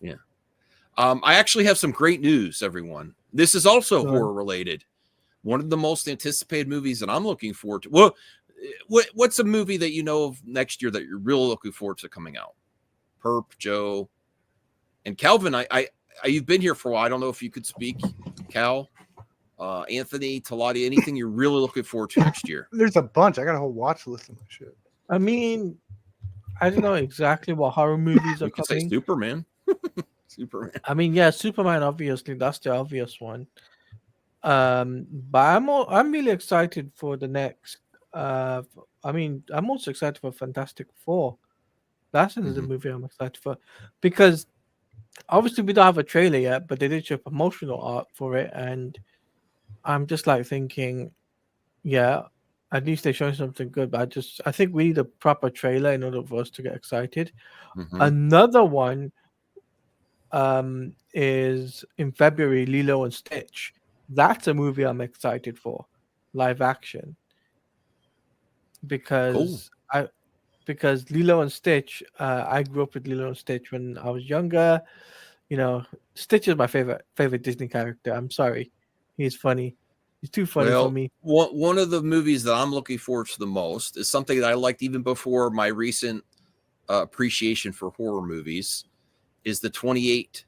Yeah. I actually have some great news, everyone. This is also horror related. One of the most anticipated movies that I'm looking forward to. Well, what's a movie that you know of next year that you're really looking forward to coming out? Perp, Joe, and Calvin. You've been here for a while. I don't know if you could speak, Cal, Anthony, Talati. Anything you're really looking forward to next year? There's a bunch. I got a whole watch list of my shit. I mean, I don't know exactly what horror movies are You could say coming. Superman. Superman. I mean, yeah, Superman. Obviously, that's the obvious one. But I'm really excited for the next. I'm also excited for Fantastic Four. That's another movie I'm excited for, because obviously we don't have a trailer yet, but they did show promotional art for it, and I'm just like thinking, yeah, at least they're showing something good. But I think we need a proper trailer in order for us to get excited. Another one is in February, Lilo and Stitch. That's a movie I'm excited for, live action, because because Lilo and Stitch, I grew up with Lilo and Stitch when I was younger. You know, Stitch is my favorite Disney character. I'm sorry, he's funny. He's too funny for me. One of the movies that I'm looking forward to the most is something that I liked even before my recent appreciation for horror movies. Is the 28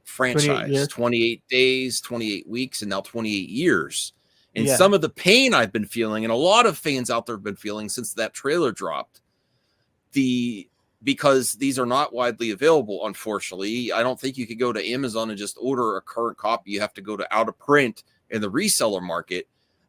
franchise, 28 days, 28 weeks, and now 28 years. And some of the pain I've been feeling, and a lot of fans out there have been feeling since that trailer dropped, because these are not widely available, unfortunately. I don't think you could go to Amazon and just order a current copy. You have to go to out of print in the reseller market.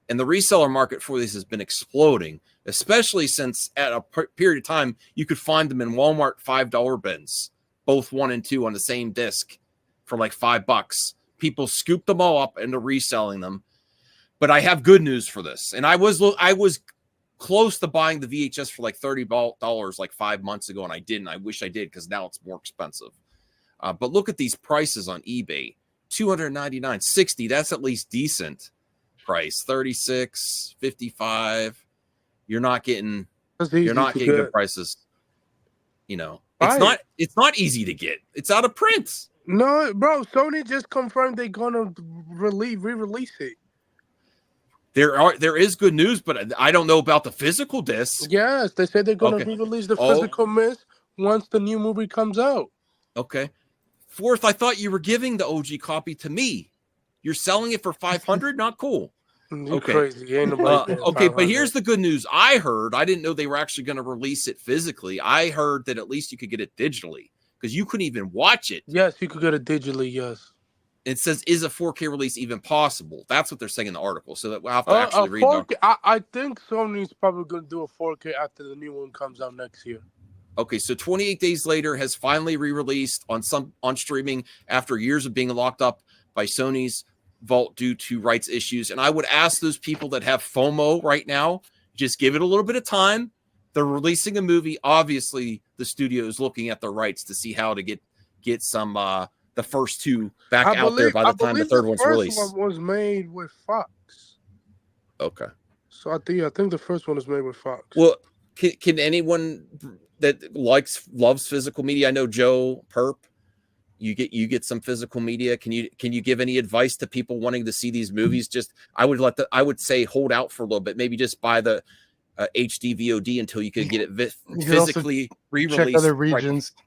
And the reseller market for this has been exploding, especially since at a period of time, you could find them in Walmart $5 bins, both 1 and 2 on the same disc for like $5. People scooped them all up and they're reselling them. But I have good news for this. And I was close to buying the VHS for like $30 like 5 months ago, and I didn't. I wish I did, because now it's more expensive. But look at these prices on eBay. $299, $60. That's at least decent price. $36, $55. You're not getting good prices. You know, it's not easy to get. It's out of print. No, bro. Sony just confirmed they're gonna re-release it. There is good news, but I don't know about the physical disc. Yes, they said they're gonna re-release the physical disc once the new movie comes out. Okay. Fourth, I thought you were giving the OG copy to me. You're selling it for $500? Not cool. You're crazy. Ain't nobody okay, but here's the good news. I didn't know they were actually going to release it physically. I heard that at least you could get it digitally, because you couldn't even watch it. Yes, you could get it digitally, yes. It says, is a 4K release even possible? That's what they're saying in the article. So that we'll have to actually read 4K, I think Sony's probably going to do a 4K after the new one comes out next year. Okay, so 28 Days Later has finally re-released on streaming after years of being locked up by Sony's vault due to rights issues. And I would ask those people that have FOMO right now, just give it a little bit of time. They're releasing a movie. Obviously, the studio is looking at the rights to see how to get some the first two back out there by the time the third one's released. The first one was made with Fox. Okay. So I think the first one was made with Fox. Well, can anyone that loves physical media? I know Joe Perp. You get some physical media. Can you give any advice to people wanting to see these movies? Just I would say hold out for a little bit. Maybe just buy the HD VOD until you could get it physically re-released. Check other regions. Right.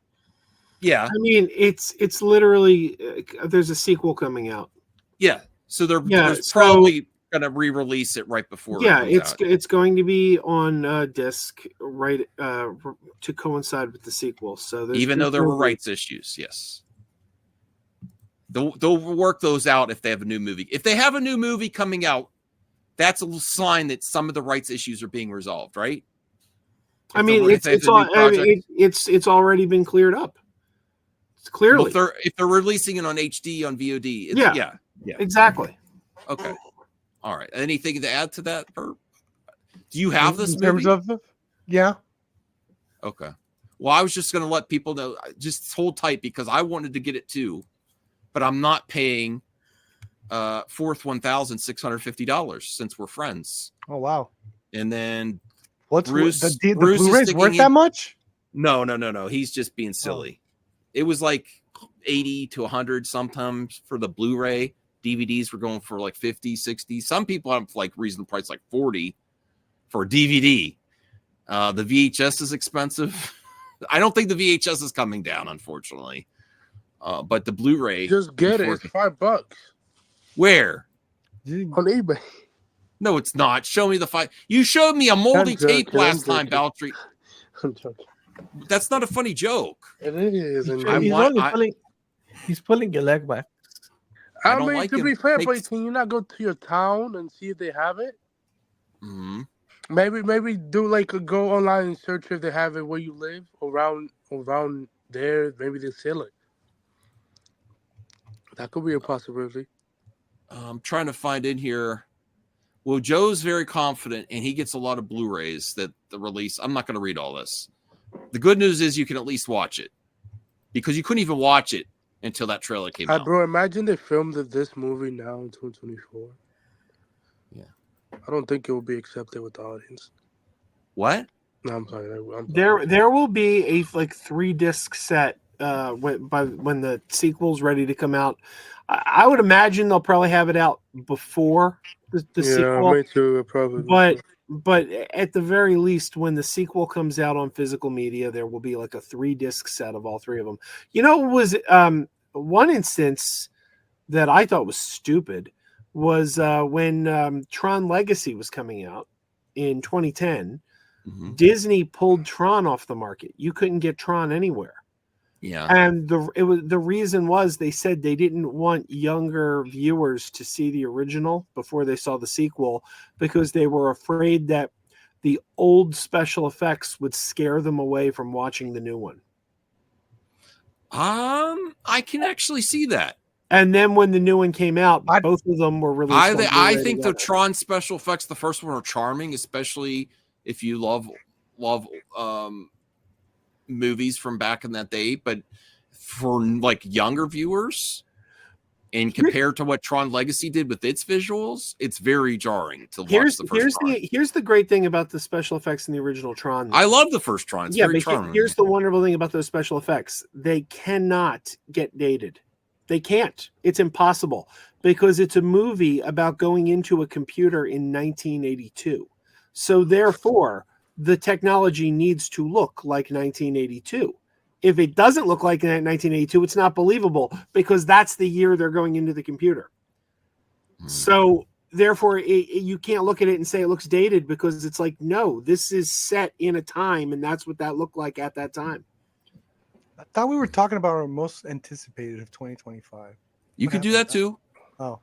Yeah, I mean it's literally there's a sequel coming out. Yeah, so they're probably gonna re-release it right before. Yeah, it's going to be on disc right to coincide with the sequel. So even though there were rights issues, yes. They'll work those out if they have a new movie. If they have a new movie coming out, that's a sign that some of the rights issues are being resolved, right? It's already been cleared up. It's clearly if they're releasing it on HD on VOD. Yeah, exactly. Okay, all right. Anything to add to that? Do you have this in terms movie? of yeah? Okay. Well, I was just going to let people know. Just hold tight because I wanted to get it too. But I'm not paying fourth $1,650 since we're friends. Oh wow! And then Bruce the Blu-ray's worth that much? No. He's just being silly. it was like 80 to 100 sometimes for the Blu-ray. DVDs were going for like 50, 60. Some people have like reasonable price like 40 for a DVD. The VHS is expensive. I don't think the VHS is coming down, unfortunately. But the Blu-ray, Just get it. It's $5 where? on eBay. No, it's not. Show me the five. You showed me a moldy I'm joking, tape last I'm time, joking. Baltry. I'm joking. That's not a funny joke. It is. And He's pulling your leg back. I I don't mean, like to him. be fair, Makes- but can you not go to your town and see if they have it? Mm-hmm. Maybe do like a go online and search if they have it where you live around there. Maybe they sell it. That could be a possibility. I'm trying to find in here. Well, Joe's very confident, and he gets a lot of Blu-rays that the release. I'm not going to read all this. The good news is you can at least watch it, because you couldn't even watch it until that trailer came out. Bro, imagine they filmed this movie now in 2024. Yeah. I don't think it will be accepted with the audience. What? No, I'm sorry. I'm sorry. There will be a like 3-disc set when the sequel's ready to come out. I would imagine they'll probably have it out before the sequel. Me too. Probably. But at the very least, when the sequel comes out on physical media, there will be like a 3-disc set of all 3 of them. You know, it was one instance that I thought was stupid was when Tron Legacy was coming out in 2010. Mm-hmm. Disney pulled Tron off the market. You couldn't get Tron anywhere. Yeah. And the reason was they said they didn't want younger viewers to see the original before they saw the sequel because they were afraid that the old special effects would scare them away from watching the new one. I can actually see that. And then when the new one came out, both of them were released. I think the Tron special effects, the first one, are charming, especially if you love movies from back in that day. But for like younger viewers, and compared to what Tron Legacy did with its visuals, it's very jarring to watch the first Tron. Here's the great thing about the special effects in the original Tron. I love the first Tron. It's very charming. Here's the wonderful thing about those special effects. They cannot get dated. They can't. It's impossible because it's a movie about going into a computer in 1982. So therefore, the technology needs to look like 1982. If it doesn't look like 1982, it's not believable because that's the year they're going into the computer. So therefore, you can't look at it and say it looks dated because it's like, no, this is set in a time, and that's what that looked like at that time. I thought we were talking about our most anticipated of 2025. You can do that too. Oh,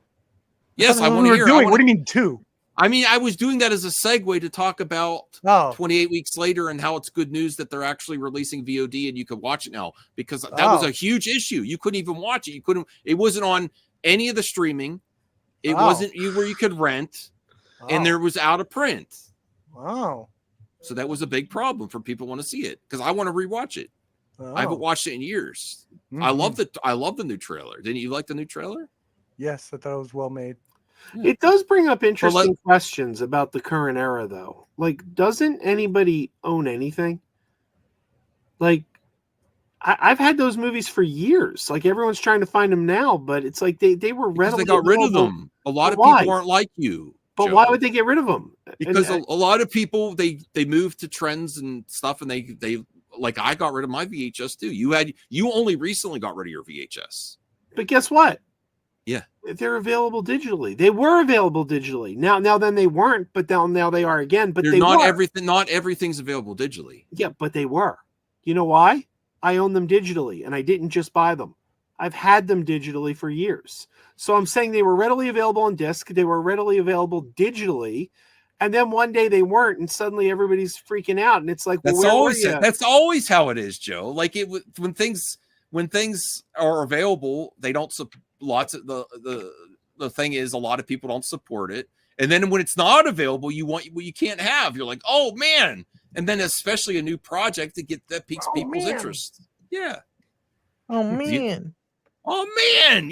Yes, I thought want to hear. What do you mean 2? I mean, I was doing that as a segue to talk about 28 weeks later and how it's good news that they're actually releasing VOD and you can watch it now, because that was a huge issue. You couldn't even watch it. It wasn't on any of the streaming. It wasn't where you could rent, and there was out of print. Wow. So that was a big problem for people who want to see it, because I want to rewatch it. I haven't watched it in years. Mm-hmm. I love the new trailer. Didn't you like the new trailer? Yes, I thought it was well made. It does bring up interesting questions about the current era, though. Like, doesn't anybody own anything? Like, I've had those movies for years. Like, everyone's trying to find them now, but it's like they were readily. They got rid of them. A lot of people aren't like you. But Joe. why would they get rid of them? Because a lot of people they move to trends and stuff, and they like, I got rid of my VHS too. You only recently got rid of your VHS. But guess what? Yeah, they're available digitally. They were available digitally. Now then they weren't, but now they are again. But not everything's available digitally. Yeah, but they were. You know why? I own them digitally, and I didn't just buy them. I've had them digitally for years. So I'm saying they were readily available on disc. They were readily available digitally. And then one day they weren't, and suddenly everybody's freaking out. And it's like, well, that's always how it is, Joe. Like when things are available, they don't. Lots of the thing is, a lot of people don't support it. And then when it's not available, you want what you can't have. You're like, oh man. And then especially a new project that piques people's interest. Yeah. Oh man. Oh man.